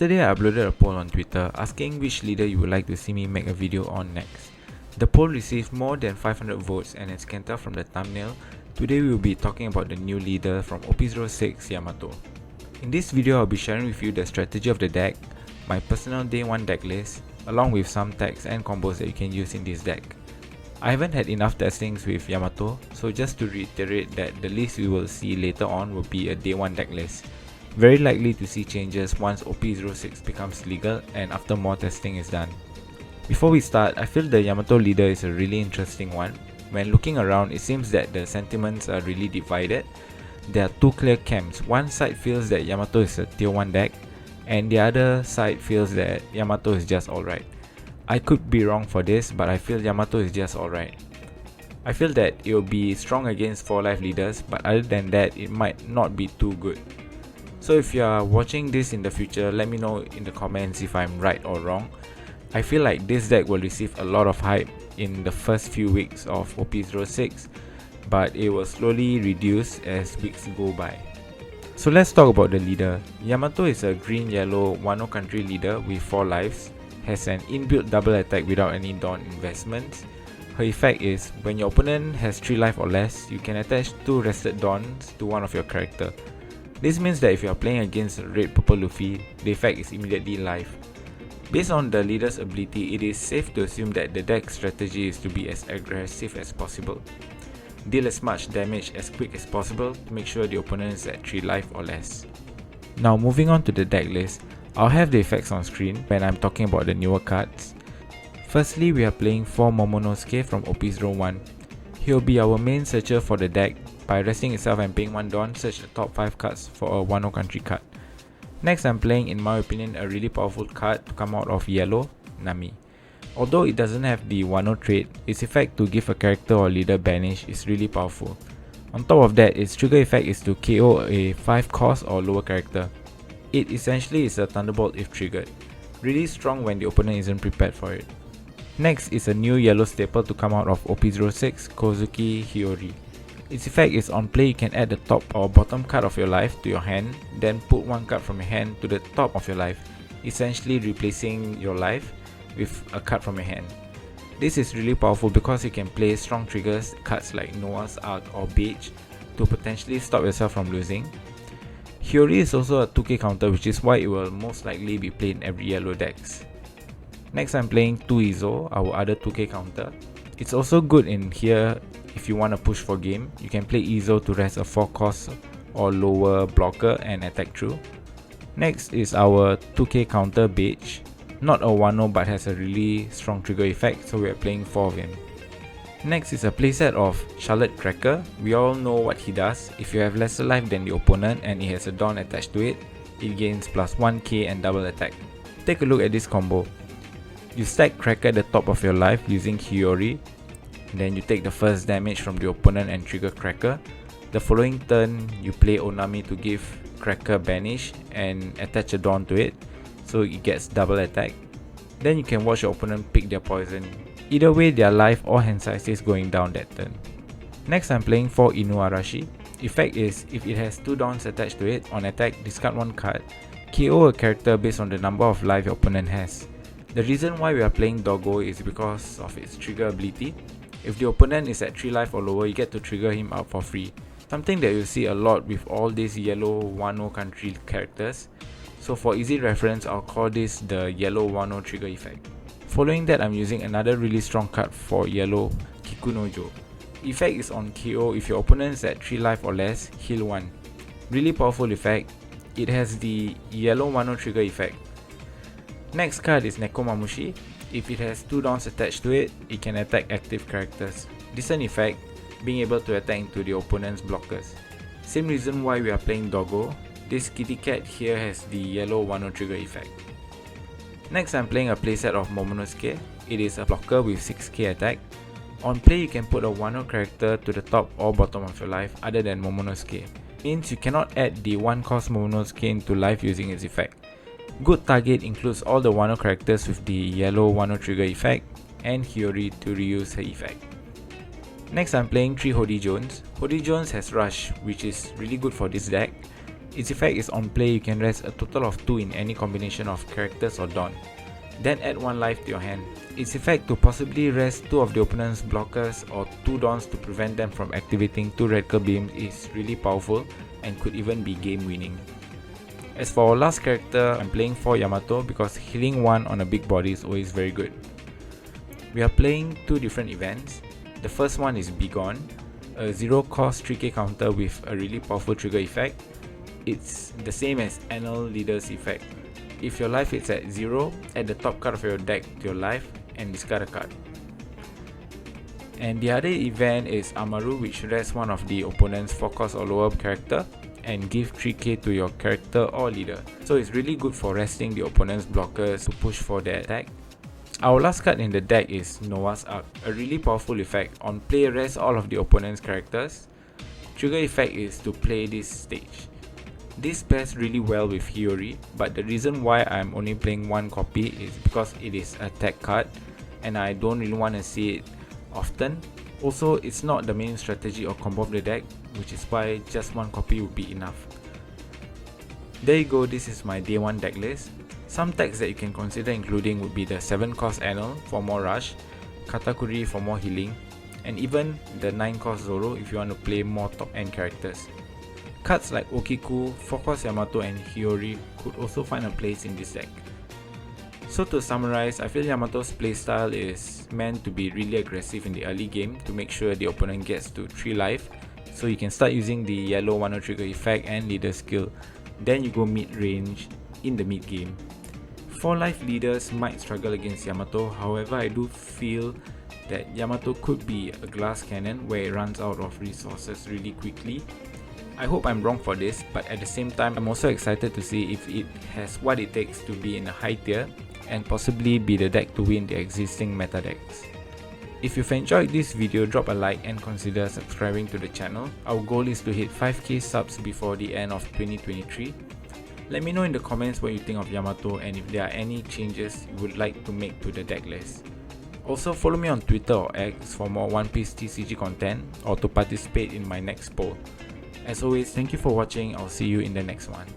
Yesterday I uploaded a poll on Twitter asking which leader you would like to see me make a video on next. The poll received more than 500 votes, and as you can tell from the thumbnail, today we will be talking about the new leader from OP06 Yamato. In this video I'll be sharing with you the strategy of the deck, my personal day 1 deck list, along with some tags and combos that you can use in this deck. I haven't had enough testings with Yamato, so just to reiterate that the list we will see later on will be a day 1 deck list. Very likely to see changes once OP06 becomes legal and after more testing is done. Before we start, I feel the Yamato leader is a really interesting one. When looking around, it seems that the sentiments are really divided. There are two clear camps. One side feels that Yamato is a tier 1 deck, and the other side feels that Yamato is just alright. I could be wrong for this, but I feel Yamato is just alright. I feel that it will be strong against 4 life leaders, but other than that, it might not be too good. So if you are watching this in the future, let me know in the comments if I'm right or wrong. I feel like this deck will receive a lot of hype in the first few weeks of OP06, but it will slowly reduce as weeks go by. So let's talk about the leader. Yamato is a green-yellow Wano country leader with 4 lives, has an inbuilt double attack without any Dawn investments. Her effect is, when your opponent has 3 life or less, you can attach 2 rested Dawns to one of your character. This means that if you are playing against Red Purple Luffy, the effect is immediately live. Based on the leader's ability, it is safe to assume that the deck strategy is to be as aggressive as possible. Deal as much damage as quick as possible to make sure the opponent is at 3 life or less. Now moving on to the deck list, I'll have the effects on screen when I'm talking about the newer cards. Firstly, we are playing 4 Momonosuke from OP01. He'll be our main searcher for the deck. By resting itself and paying 1 Dawn, search the top 5 cards for a Wano country card. Next, I'm playing, in my opinion, a really powerful card to come out of yellow, Nami. Although it doesn't have the Wano trait, its effect to give a character or leader banish is really powerful. On top of that, its trigger effect is to KO a 5 cost or lower character. It essentially is a Thunderbolt if triggered. Really strong when the opponent isn't prepared for it. Next is a new yellow staple to come out of OP06, Kozuki Hiyori. Its effect is, on play you can add the top or bottom card of your life to your hand, then put 1 card from your hand to the top of your life, essentially replacing your life with a card from your hand. This is really powerful because you can play strong triggers, cards like Noah's Ark or Beige, to potentially stop yourself from losing. Hiyori is also a 2k counter, which is why it will most likely be played in every yellow decks. Next, I'm playing 2 Izo, our other 2k counter. It's also good in here if you want to push for game. You can play Izo to rest a 4 cost or lower blocker and attack through. Next is our 2k counter Beige. Not a Wano but has a really strong trigger effect, so we are playing 4 of him. Next is a playset of Charlotte Cracker. We all know what he does. If you have lesser life than the opponent and he has a Dawn attached to it, it gains plus 1k and double attack. Take a look at this combo. You stack Cracker at the top of your life using Hiyori. Then you take the first damage from the opponent and trigger Cracker. The following turn, you play Onami to give Cracker banish and attach a Dawn to it, so it gets double attack. Then you can watch your opponent pick their poison. Either way, their life or hand size is going down that turn. Next, I'm playing 4 Inuarashi. Effect is, if it has 2 Dawns attached to it, on attack discard 1 card, KO a character based on the number of life your opponent has. The reason why we are playing Doggo is because of its trigger ability. If the opponent is at 3 life or lower, you get to trigger him out for free. Something that you see a lot with all these yellow Wano country characters. So for easy reference, I'll call this the yellow Wano trigger effect. Following that, I'm using another really strong card for yellow, Kikunojo. Effect is on KO if your opponent is at 3 life or less, heal 1. Really powerful effect. It has the yellow Wano trigger effect. Next card is Nekomamushi. If it has 2 Dawns attached to it, it can attack active characters. Decent effect, being able to attack into the opponent's blockers. Same reason why we are playing Doggo. This kitty cat here has the yellow Wano trigger effect. Next, I'm playing a playset of Momonosuke. It is a blocker with 6k attack. On play, you can put a Wano character to the top or bottom of your life other than Momonosuke. Means you cannot add the 1 cost Momonosuke into life using its effect. Good target includes all the Wano characters with the yellow Wano trigger effect and Hiyori to reuse her effect. Next, I'm playing 3 Hody Jones. Hody Jones has Rush, which is really good for this deck. Its effect is on play you can rest a total of 2 in any combination of characters or Dawn. Then add 1 life to your hand. Its effect to possibly rest 2 of the opponent's blockers or 2 Dawns to prevent them from activating 2 radical beams is really powerful and could even be game winning. As for our last character, I'm playing for Yamato because healing 1 on a big body is always very good. We are playing 2 different events. The first one is Begone, a 0 cost 3k counter with a really powerful trigger effect. It's the same as Analognoaa's effect. If your life is at 0, add the top card of your deck to your life and discard a card. And the other event is Amaru, which rests one of the opponent's 4 cost or lower character and give 3k to your character or leader. So it's really good for resting the opponent's blockers to push for their attack. Our last card in the deck is Noah's Ark, a really powerful effect. On play, rest all of the opponent's characters. Trigger effect is to play this stage. This pairs really well with Hiyori, but the reason why I'm only playing 1 copy is because it is a tech card and I don't really want to see it often. Also, it's not the main strategy or combo of the deck, which is why just 1 copy would be enough. There you go, this is my day 1 deck list. Some decks that you can consider including would be the 7 cost Anal for more rush, Katakuri for more healing, and even the 9 cost Zoro if you want to play more top end characters. Cards like Okiku, 4 cost Yamato and Hiyori could also find a place in this deck. So to summarize, I feel Yamato's playstyle is meant to be really aggressive in the early game to make sure the opponent gets to 3 life, so you can start using the yellow 1 trigger effect and leader skill, then you go mid range in the mid game. 4 life leaders might struggle against Yamato, however I do feel that Yamato could be a glass cannon where it runs out of resources really quickly. I hope I'm wrong for this, but at the same time I'm also excited to see if it has what it takes to be in a high tier and possibly be the deck to win the existing meta decks. If you've enjoyed this video, drop a like and consider subscribing to the channel. Our goal is to hit 5k subs before the end of 2023. Let me know in the comments what you think of Yamato and if there are any changes you would like to make to the deck list. Also follow me on Twitter or X for more One Piece TCG content or to participate in my next poll. As always, thank you for watching. I'll see you in the next one.